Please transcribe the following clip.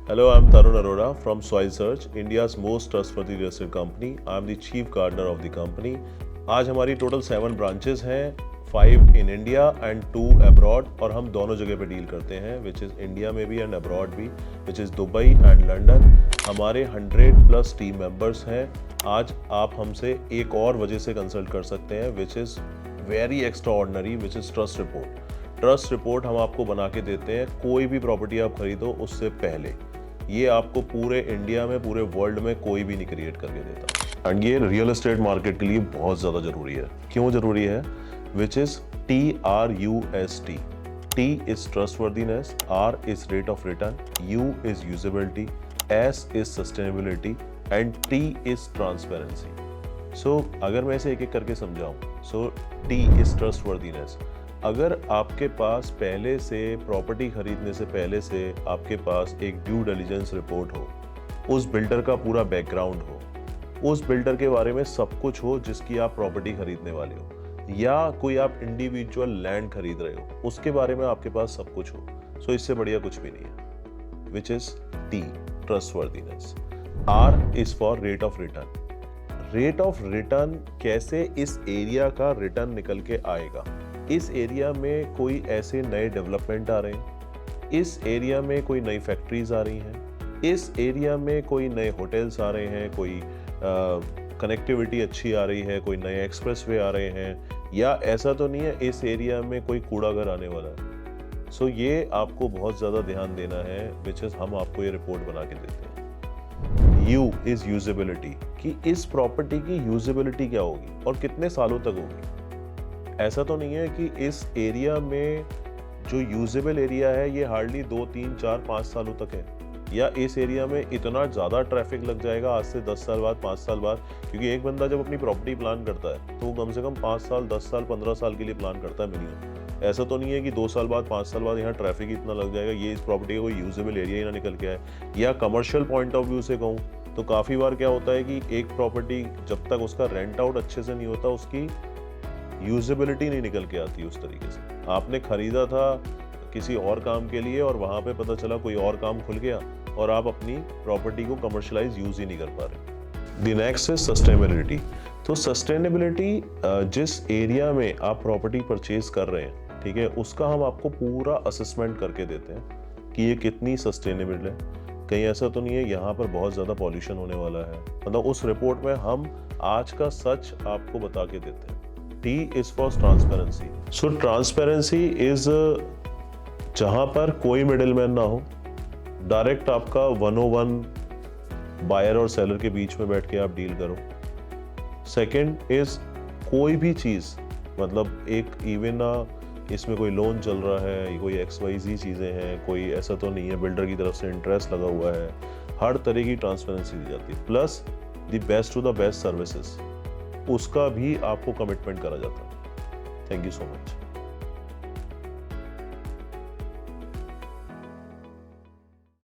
Hello, I'm Tarun Arora from Soil Search, India's most trustworthy real estate company. I'm the chief gardener of the company. आज हमारी total 7 branches हैं, 5 in India and 2 abroad, और हम दोनों जगह पे deal करते हैं, विच इज़ इंडिया में भी एंड अब्रॉड भी, which is Dubai and London. हमारे 100+ टीम मेंबर्स हैं। आज आप हमसे एक और वजह से कंसल्ट कर सकते हैं, which is very extra ordinary, which is trust report. Trust report हम आपको बना के देते हैं कोई भी प्रॉपर्टी आप खरीदो उससे पहले। ये आपको पूरे इंडिया में, पूरे वर्ल्ड में कोई भी नहीं क्रिएट करके देता, एंड ये रियल एस्टेट मार्केट के लिए बहुत ज़्यादा ज़रूरी है। क्यों ज़रूरी है? Which is TRUST। T is trustworthiness, R is rate of return, U is usability, S is sustainability and T is transparency. So अगर मैं इसे एक एक करके समझाऊं, so T is trustworthiness। अगर आपके पास पहले से प्रॉपर्टी खरीदने से पहले से आपके पास एक ड्यू डिलिजेंस रिपोर्ट हो, उस बिल्डर का पूरा बैकग्राउंड हो, उस बिल्डर के बारे में सब कुछ हो जिसकी आप प्रॉपर्टी खरीदने वाले हो, या कोई आप इंडिविजुअल लैंड खरीद रहे हो उसके बारे में आपके पास सब कुछ हो, सो इससे बढ़िया कुछ भी नहीं है। Which is T, trustworthiness. R is for rate of return. Rate of return कैसे इस एरिया का रिटर्न निकल के आएगा। इस एरिया में कोई ऐसे नए डेवलपमेंट आ रहे हैं, इस एरिया में कोई नई फैक्ट्रीज आ रही हैं, इस एरिया में कोई नए होटल्स आ रहे हैं, कोई कनेक्टिविटी अच्छी आ रही है, कोई नए एक्सप्रेसवे आ रहे हैं, या ऐसा तो नहीं है इस एरिया में कोई कूड़ा घर आने वाला है। सो ये आपको बहुत ज़्यादा ध्यान देना है, विच इज़ हम आपको ये रिपोर्ट बना के देते हैं। U इज़ यूजेबिलिटी, कि इस प्रॉपर्टी की यूजेबिलिटी क्या होगी और कितने सालों तक होगी। ऐसा तो नहीं है कि इस एरिया में जो यूजेबल एरिया है ये हार्डली 2, 3, 4, 5 सालों तक है, या इस एरिया में इतना ज़्यादा ट्रैफिक लग जाएगा आज से 10 साल बाद, 5 साल बाद। क्योंकि एक बंदा जब अपनी प्रॉपर्टी प्लान करता है तो वो कम से कम 5 साल, 10 साल, 15 साल के लिए प्लान करता है मिनिमम। ऐसा तो नहीं है कि 2 साल बाद, 5 साल बाद यहाँ ट्रैफिक इतना लग जाएगा, ये इस प्रॉपर्टी का कोई यूजेबल एरिया ही ना निकल के आए। या कमर्शियल पॉइंट ऑफ व्यू से कहूँ तो काफ़ी बार क्या होता है कि एक प्रॉपर्टी जब तक उसका रेंट आउट अच्छे से नहीं होता, उसकी यूजेबिलिटी नहीं निकल के आती उस तरीके से। आपने खरीदा था किसी और काम के लिए और वहाँ पे पता चला कोई और काम खुल गया और आप अपनी प्रॉपर्टी को कमर्शलाइज यूज ही नहीं कर पा रहे। The next is sustainability. तो सस्टेनेबिलिटी जिस एरिया में आप प्रॉपर्टी परचेज कर रहे हैं, ठीक है, उसका हम आपको पूरा असेसमेंट करके देते हैं कि ये कितनी सस्टेनेबल है। कहीं ऐसा तो नहीं है यहाँ पर बहुत ज़्यादा पॉल्यूशन होने वाला है, मतलब उस रिपोर्ट में हम आज का सच आपको बता के देते हैं। T is for transparency. So transparency is जहाँ पर कोई मिडिल मैन ना हो, डायरेक्ट आपका 101 बायर और सेलर के बीच में बैठ के आप डील करो। सेकंड इज कोई भी चीज़, मतलब एक इवन इसमें कोई लोन चल रहा है, कोई XYZ चीज़ें हैं, कोई ऐसा तो नहीं है बिल्डर की तरफ से इंटरेस्ट लगा हुआ है, हर तरह की ट्रांसपेरेंसी दी जाती है। Plus the best to the best services, उसका भी आपको कमिटमेंट करा जाता है। Thank you so much.